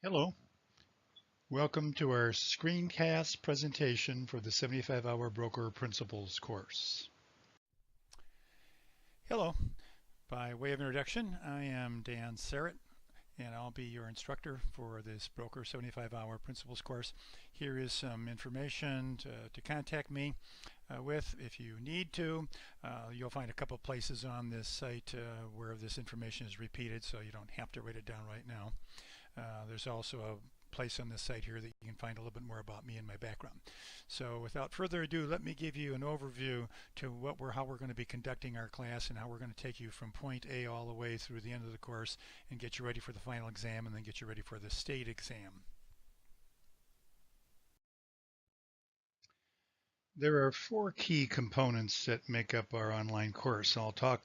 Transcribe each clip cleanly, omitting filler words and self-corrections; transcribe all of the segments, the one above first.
Hello, welcome to our screencast presentation for the 75-hour Broker Principles course. Hello, by way of introduction, I am Dan Serrett, and I'll be your instructor for this Broker 75-hour Principles course. Here is some information to contact me with if you need to. You'll find a couple places on this site where this information is repeated, so you don't have to write it down right now. There's also a place on this site here that you can find a little bit more about me and my background. So without further ado, let me give you an overview to how we're going to be conducting our class and how we're going to take you from point A all the way through the end of the course and get you ready for the final exam and then get you ready for the state exam. There are four key components that make up our online course. I'll talk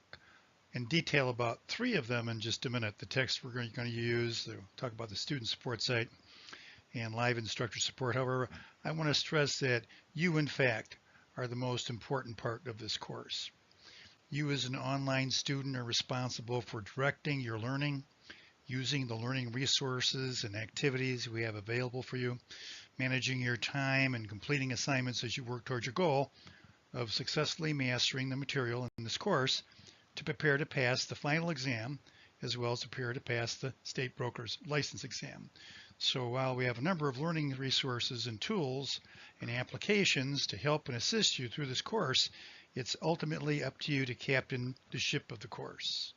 in detail about three of them in just a minute. The text we're going to use, we'll talk about the student support site, and live instructor support. However, I want to stress that you, in fact, are the most important part of this course. You as an online student are responsible for directing your learning, using the learning resources and activities we have available for you, managing your time and completing assignments as you work towards your goal of successfully mastering the material in this course to prepare to pass the final exam, as well as prepare to pass the state broker's license exam. So while we have a number of learning resources and tools and applications to help and assist you through this course, it's ultimately up to you to captain the ship of the course.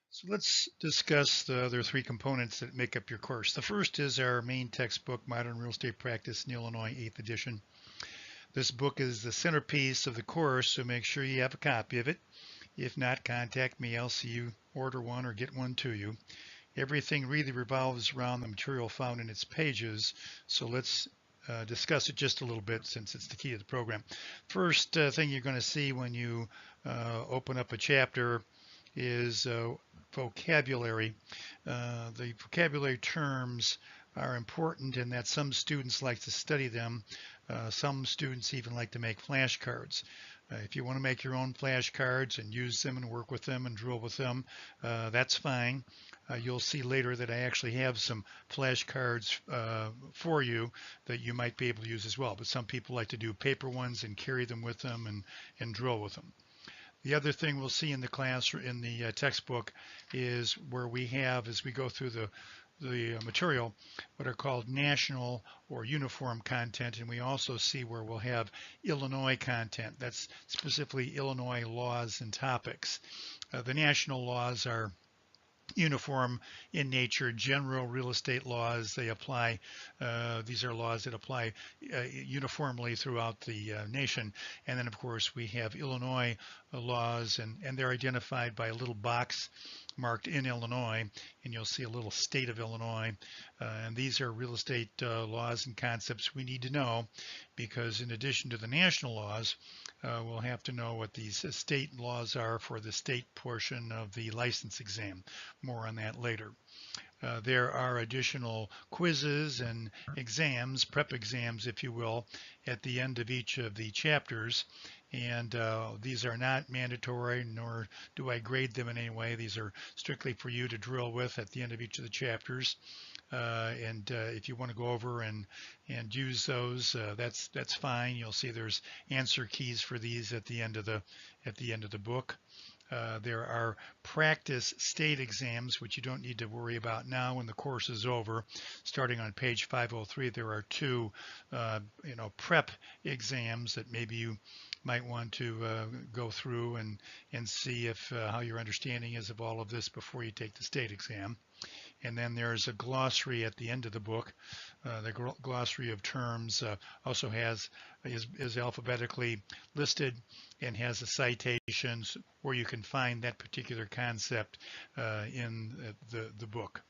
So let's discuss the other three components that make up your course. The first is our main textbook, Modern Real Estate Practice in Illinois, 8th edition. This book is the centerpiece of the course, so make sure you have a copy of it. If not, contact me. I'll see you order one or get one to you. Everything really revolves around the material found in its pages, so let's discuss it just a little bit since it's the key to the program. First thing you're going to see when you open up a chapter is vocabulary. The vocabulary terms are important in that some students like to study them. Some students even like to make flashcards. If you want to make your own flashcards and use them and work with them and drill with them, that's fine. You'll see later that I actually have some flashcards for you that you might be able to use as well. But some people like to do paper ones and carry them with them and drill with them. The other thing we'll see in the class or in the textbook is where we have, as we go through the material, what are called national or uniform content, and we also see where we'll have Illinois content. That's specifically Illinois laws and topics. The national laws are uniform in nature, general real estate laws. They apply, these are laws that apply uniformly throughout the nation. And then of course we have Illinois laws, and they're identified by a little box marked in Illinois, and you'll see a little state of Illinois. And these are real estate laws and concepts we need to know, because in addition to the national laws, we'll have to know what these state laws are for the state portion of the license exam. More on that later. There are additional quizzes and exams, prep exams, if you will, at the end of each of the chapters. And these are not mandatory, nor do I grade them in any way. These are strictly for you to drill with at the end of each of the chapters. If you want to go over and use those, that's fine. You'll see there's answer keys for these at the end of the book. There are practice state exams, which you don't need to worry about now when the course is over. Starting on page 503, there are two, prep exams that maybe you might want to go through and see if how your understanding is of all of this before you take the state exam. And then there's a glossary at the end of the book. The glossary of terms also is alphabetically listed and has the citations where you can find that particular concept in the book.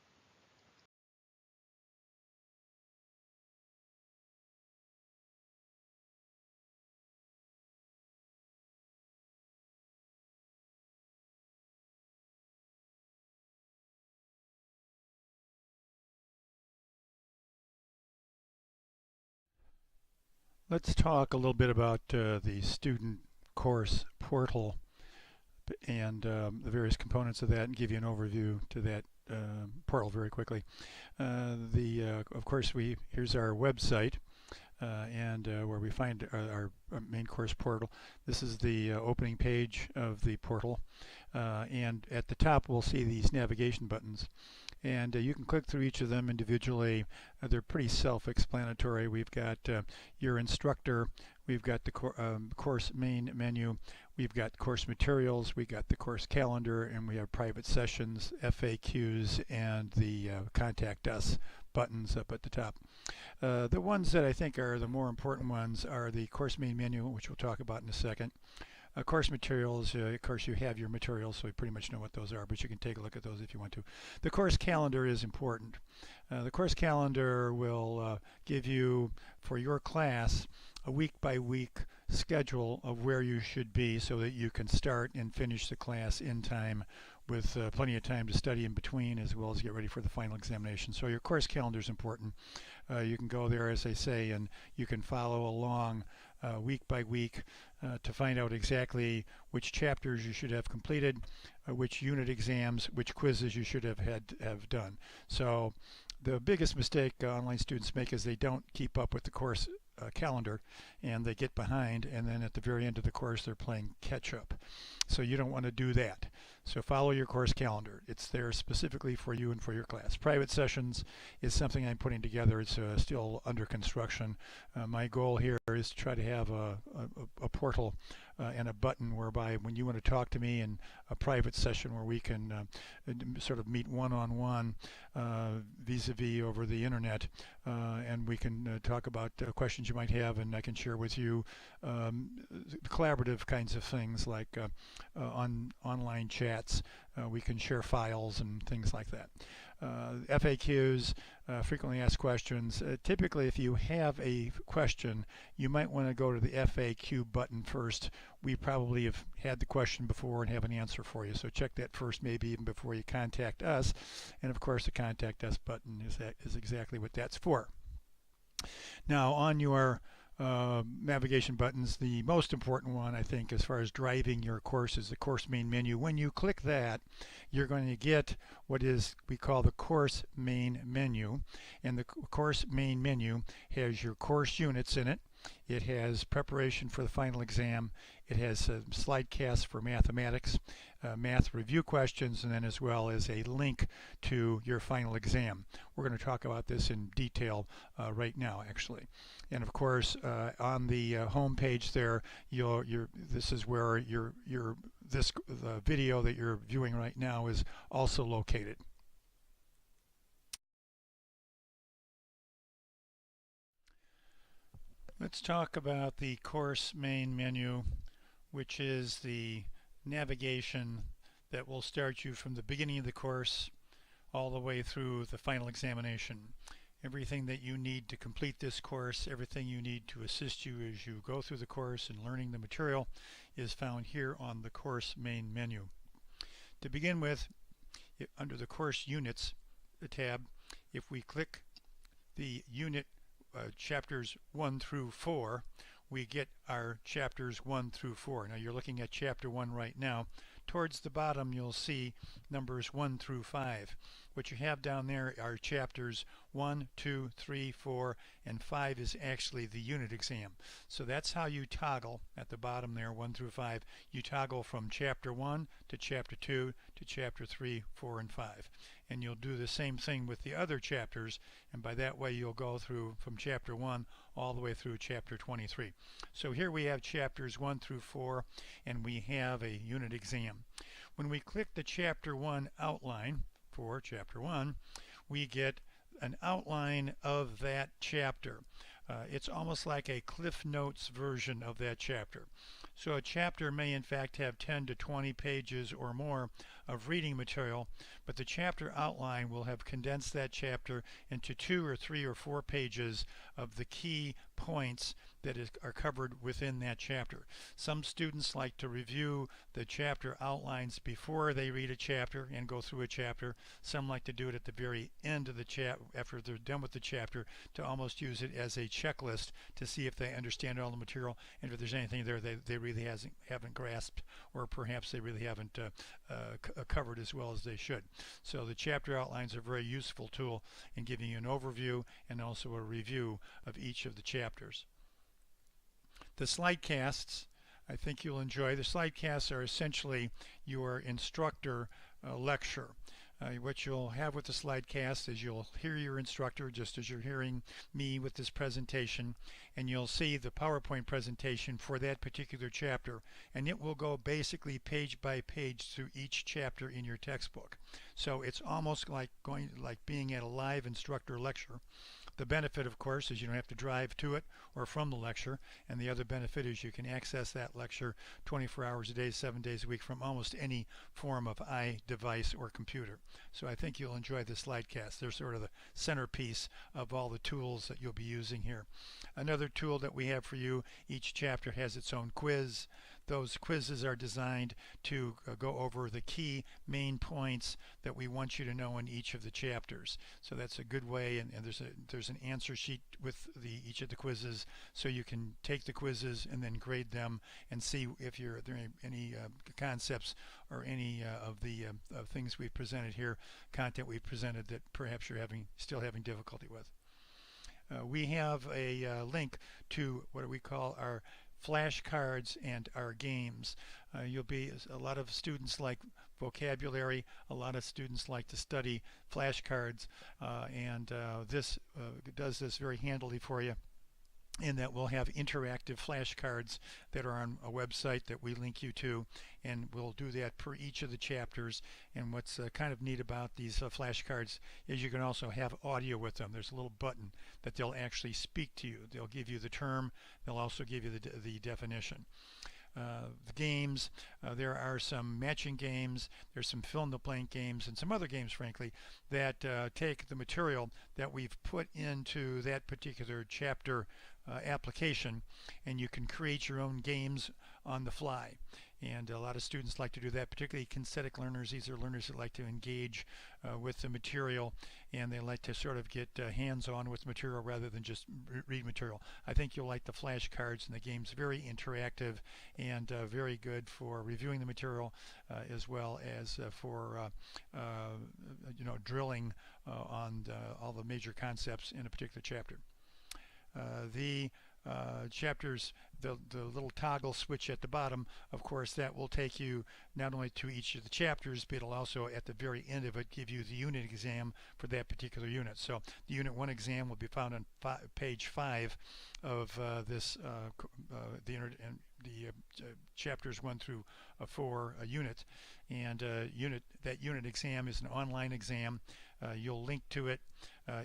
Let's talk a little bit about the student course portal and the various components of that, and give you an overview to that portal very quickly. Of course, here's our website. And where we find our main course portal. This is the opening page of the portal, and at the top we'll see these navigation buttons, and you can click through each of them individually. They're pretty self-explanatory. We've got your instructor, we've got the course main menu, we've got course materials, we got the course calendar, and we have private sessions, FAQs, and the contact us buttons up at the top. The ones that I think are the more important ones are the course main menu, which we'll talk about in a second. Course materials, of course you have your materials, so we pretty much know what those are, but you can take a look at those if you want to. The course calendar is important. The course calendar will give you, for your class, a week-by-week schedule of where you should be so that you can start and finish the class in time with plenty of time to study in between as well as get ready for the final examination. So your course calendar is important. You can go there, as I say, and you can follow along week by week to find out exactly which chapters you should have completed, which unit exams, which quizzes you should have done. So the biggest mistake online students make is they don't keep up with the course calendar, and they get behind, and then at the very end of the course they're playing catch up. So you don't want to do that. So follow your course calendar. It's there specifically for you and for your class. Private sessions is something I'm putting together. It's still under construction. My goal here is to try to have a portal and a button whereby when you want to talk to me in a private session where we can sort of meet one-on-one vis-a-vis over the internet, and we can talk about questions you might have, and I can share with you collaborative kinds of things like online chats. We can share files and things like that. FAQs, frequently asked questions. Typically, if you have a question, you might want to go to the FAQ button first. We probably have had the question before and have an answer for you, so check that first, maybe even before you contact us. And of course, the contact us button is exactly what that's for. Now, on your navigation buttons, the most important one, I think, as far as driving your course is the course main menu. When you click that, you're going to get what we call the course main menu, and the course main menu has your course units in it. It has preparation for the final exam. It has slide casts for mathematics, math review questions, and then as well as a link to your final exam. We're going to talk about this in detail right now, actually. And of course, on the home page there, this is where the video that you're viewing right now is also located. Let's talk about the course main menu, which is the navigation that will start you from the beginning of the course all the way through the final examination. Everything that you need to complete this course, everything you need to assist you as you go through the course and learning the material is found here on the course main menu. To begin with, under the course units tab, if we click the unit chapters 1 through 4, we get our chapters 1 through 4. Now you're looking at chapter 1 right now. Towards the bottom you'll see numbers 1 through 5. What you have down there are chapters 1, 2, 3, 4, and 5 is actually the unit exam. So that's how you toggle at the bottom there, 1 through 5. You toggle from chapter 1 to chapter 2 to chapter 3, 4, and 5. And you'll do the same thing with the other chapters, and by that way you'll go through from chapter 1 all the way through chapter 23. So here we have chapters 1 through 4, and we have a unit exam. When we click the chapter 1 outline for chapter 1, we get an outline of that chapter. It's almost like a Cliff Notes version of that chapter. So a chapter may in fact have 10 to 20 pages or more of reading material, but the chapter outline will have condensed that chapter into 2 or 3 or 4 pages of the key points that are covered within that chapter. Some students like to review the chapter outlines before they read a chapter and go through a chapter. Some like to do it at the very end of the chapter, after they're done with the chapter, to almost use it as a checklist to see if they understand all the material and if there's anything there they really haven't grasped, or perhaps they really haven't covered as well as they should. So the chapter outlines are a very useful tool in giving you an overview and also a review of each of the chapters. The slide casts, I think you'll enjoy. The slide casts are essentially your instructor lecture. What you'll have with the slide cast is you'll hear your instructor just as you're hearing me with this presentation, and you'll see the PowerPoint presentation for that particular chapter, and it will go basically page by page through each chapter in your textbook. So it's almost like being at a live instructor lecture. The benefit, of course, is you don't have to drive to it or from the lecture, and the other benefit is you can access that lecture 24 hours a day, 7 days a week from almost any form of device or computer. So I think you'll enjoy the slide cast. They're sort of the centerpiece of all the tools that you'll be using here. Another tool that we have for you, each chapter has its own quiz. Those quizzes are designed to go over the key main points that we want you to know in each of the chapters. So that's a good way, and there's an answer sheet with each of the quizzes, so you can take the quizzes and then grade them and see if there are any concepts or any of the things we've presented here, content we've presented that perhaps you're still having difficulty with. We have a link to what we call our flashcards and our games. A lot of students like vocabulary, a lot of students like to study flashcards, and this does this very handily for you, in that we'll have interactive flashcards that are on a website that we link you to, and we'll do that per each of the chapters. And what's kind of neat about these flashcards is you can also have audio with them. There's a little button that they'll actually speak to you. They'll give you the term, they'll also give you the definition. The games, there are some matching games, there's some fill-in-the-blank games, and some other games, frankly, that take the material that we've put into that particular chapter application, and you can create your own games on the fly. And a lot of students like to do that, particularly kinesthetic learners. These are learners that like to engage with the material, and they like to sort of get hands-on with material rather than just read material. I think you'll like the flashcards and the games. Very interactive and very good for reviewing the material, as well as for drilling on all the major concepts in a particular chapter. The chapters, the little toggle switch at the bottom, of course, that will take you not only to each of the chapters, but it'll also at the very end of it give you the unit exam for that particular unit. So the Unit 1 exam will be found on page 5 of the chapters 1 through 4 unit. And that unit exam is an online exam. You'll link to it.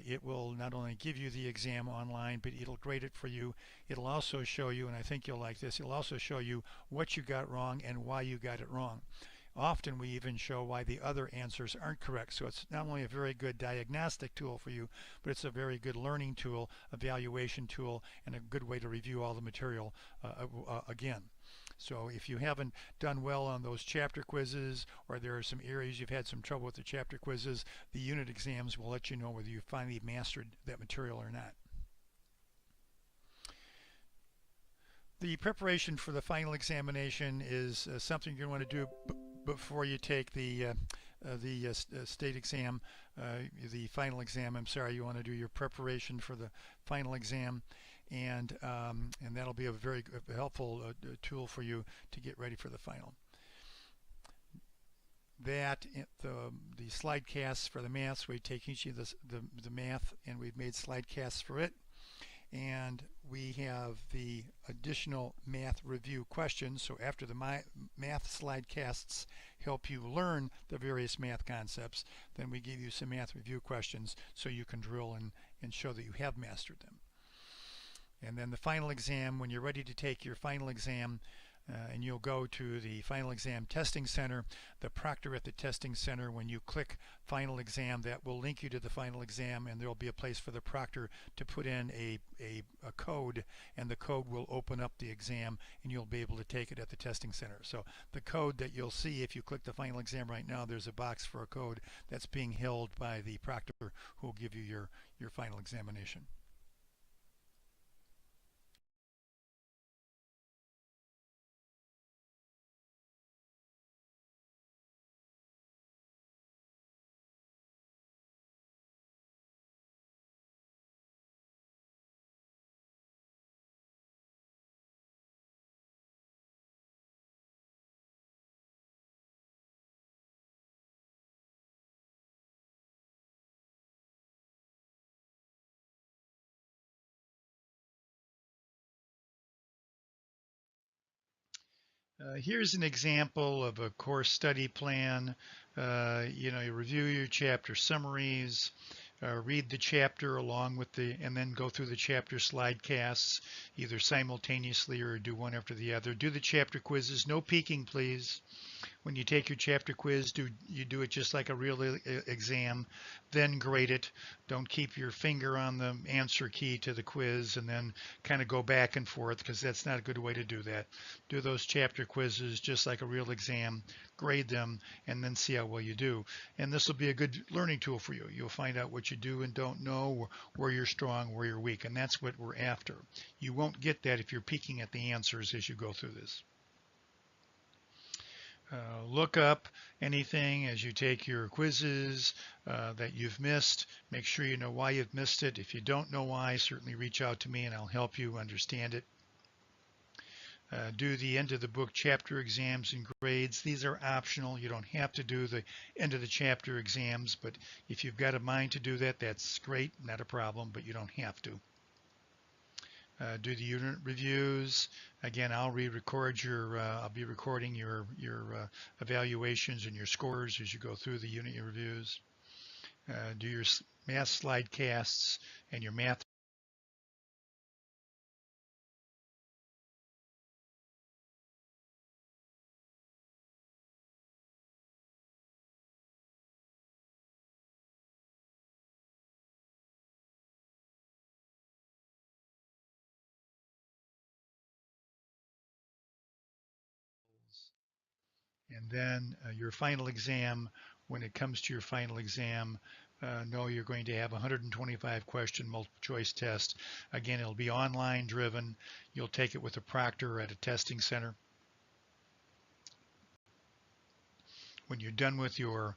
It will not only give you the exam online, but it'll grade it for you. It'll also show you, and I think you'll like this, it'll also show you what you got wrong and why you got it wrong. Often we even show why the other answers aren't correct. So it's not only a very good diagnostic tool for you, but it's a very good learning tool, evaluation tool, and a good way to review all the material again. So if you haven't done well on those chapter quizzes, or there are some areas you've had some trouble with the chapter quizzes, the unit exams will let you know whether you finally mastered that material or not. The preparation for the final examination is something you're going to do before you take the state exam, the final exam. I'm sorry, you want to do your preparation for the final exam. And that'll be a very helpful tool for you to get ready for the final. The slide casts for the maths, we take each of the math and we've made slide casts for it. And we have the additional math review questions. So after the math slide casts help you learn the various math concepts, then we give you some math review questions so you can drill and show that you have mastered them. And then the final exam, when you're ready to take your final exam, and you'll go to the final exam testing center, the proctor at the testing center, when you click final exam, that will link you to the final exam, and there will be a place for the proctor to put in a code, and the code will open up the exam, and you'll be able to take it at the testing center. So the code that you'll see if you click the final exam right now, there's a box for a code that's being held by the proctor who will give you your final examination. Here's an example of a course study plan. You review your chapter summaries, read the chapter along with and then go through the chapter slide casts, either simultaneously or do one after the other. Do the chapter quizzes. No peeking, please. When you take your chapter quiz, you do it just like a real exam, then grade it. Don't keep your finger on the answer key to the quiz and then kind of go back and forth, because that's not a good way to do that. Do those chapter quizzes just like a real exam, grade them, and then see how well you do. And this will be a good learning tool for you. You'll find out what you do and don't know, where you're strong, where you're weak, and that's what we're after. You won't get that if you're peeking at the answers as you go through this. Look up anything as you take your quizzes that you've missed. Make sure you know why you've missed it. If you don't know why, certainly reach out to me and I'll help you understand it. Do the end of the book chapter exams and grades. These are optional. You don't have to do the end of the chapter exams, but if you've got a mind to do that, that's great, not a problem, but you don't have to. Do the unit reviews. Again, I'll be recording your evaluations and your scores as you go through the unit reviews. Do your math slide casts and your math and then your final exam. When it comes to your final exam, know you're going to have 125 question multiple choice test. Again, it'll be online driven. You'll take it with a proctor at a testing center. When you're done with your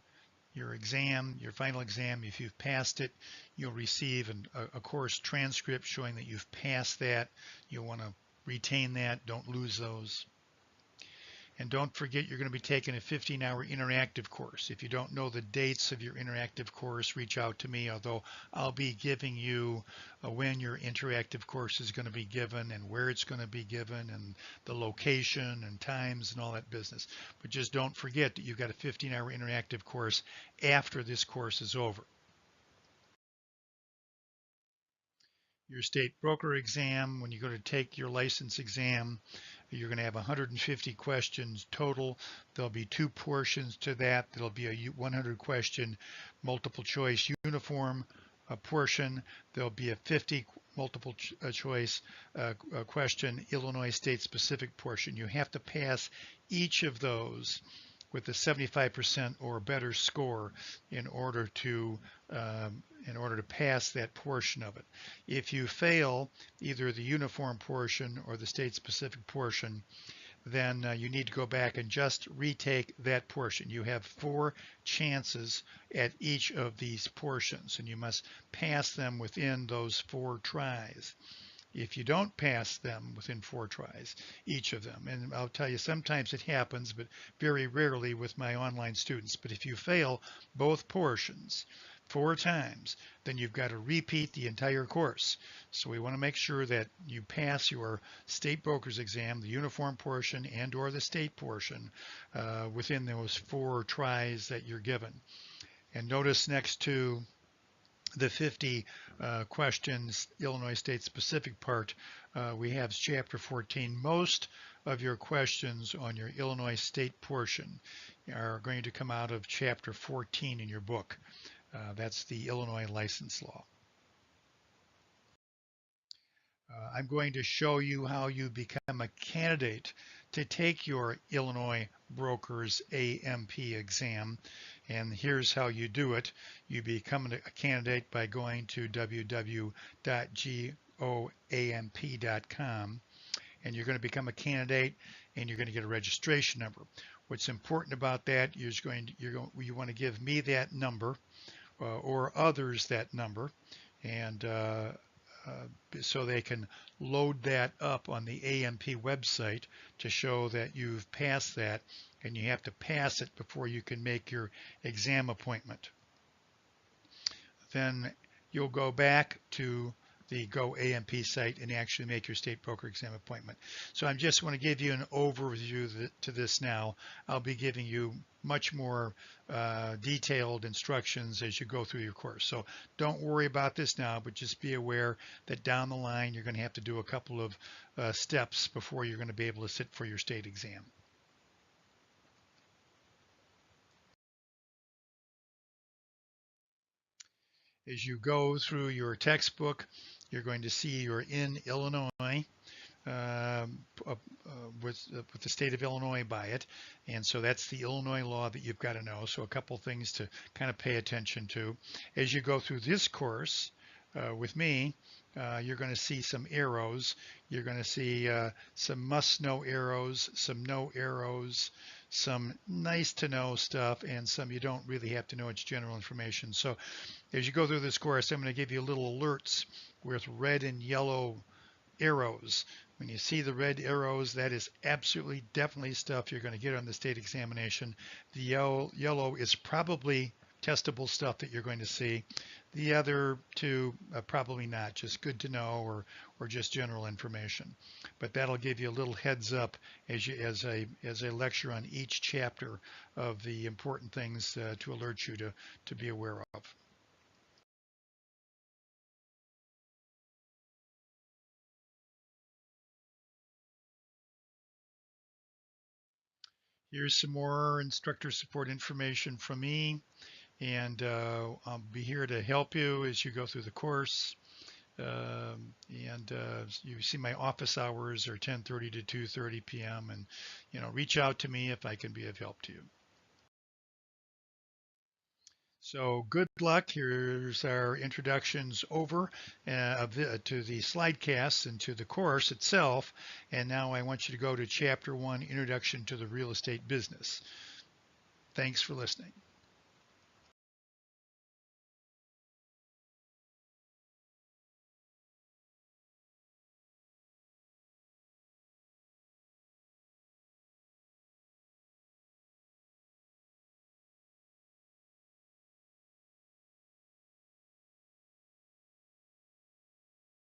exam, your final exam, if you've passed it, you'll receive a course transcript showing that you've passed that. You'll want to retain that. Don't lose those. And don't forget, you're going to be taking a 15-hour interactive course. If you don't know the dates of your interactive course, reach out to me, although I'll be giving you when your interactive course is going to be given and where it's going to be given and the location and times and all that business. But just don't forget that you've got a 15-hour interactive course after this course is over. Your state broker exam, when you go to take your license exam, you're going to have 150 questions total. There'll be two portions to that. There'll be a 100 question multiple choice uniform portion. There'll be a 50 multiple choice question Illinois state specific portion. You have to pass each of those with a 75% or better score in order to pass that portion of it. If you fail either the uniform portion or the state-specific portion, then you need to go back and just retake that portion. You have 4 chances at each of these portions, and you must pass them within those 4 tries. If you don't pass them within 4 tries, each of them, and I'll tell you, sometimes it happens, but very rarely with my online students, but if you fail both portions 4 times, then you've got to repeat the entire course. So we want to make sure that you pass your state broker's exam, the uniform portion and or the state portion, within those 4 tries that you're given. And notice next to the 50 questions Illinois state specific part, we have chapter 14. Most of your questions on your Illinois state portion are going to come out of chapter 14 in your book. That's the Illinois license law. I'm going to show you how you become a candidate to take your Illinois broker's AMP exam. And here's how you do it. You become a candidate by going to www.goamp.com, and you're going to become a candidate and you're going to get a registration number. What's important about that is you want to give me that number or others that number, and so they can load that up on the AMP website to show that you've passed that, and you have to pass it before you can make your exam appointment. Then you'll go back to the Go AMP site and actually make your state broker exam appointment. So I just want to give you an overview to this now. I'll be giving you much more detailed instructions as you go through your course. So don't worry about this now, but just be aware that down the line you're going to have to do a couple of steps before you're going to be able to sit for your state exam. As you go through your textbook, you're going to see you're in Illinois. With the state of Illinois by it. And so that's the Illinois law that you've got to know. So a couple things to kind of pay attention to. As you go through this course with me, you're going to see some arrows. You're going to see some must-know arrows, some no arrows, some nice to know stuff, and some you don't really have to know. It's general information. So as you go through this course, I'm going to give you little alerts with red and yellow arrows. When you see the red arrows, that is absolutely definitely stuff you're going to get on the state examination. The yellow is probably testable stuff that you're going to see. The other two probably not, just good to know or just general information. But that'll give you a little heads up as I lecture on each chapter of the important things to alert you to be aware of. Here's some more instructor support information from me, and I'll be here to help you as you go through the course. You see my office hours are 10:30 to 2:30 p.m. and reach out to me if I can be of help to you. So good luck. Here's our introductions over to the slide casts and to the course itself. And now I want you to go to Chapter 1, Introduction to the Real Estate Business. Thanks for listening.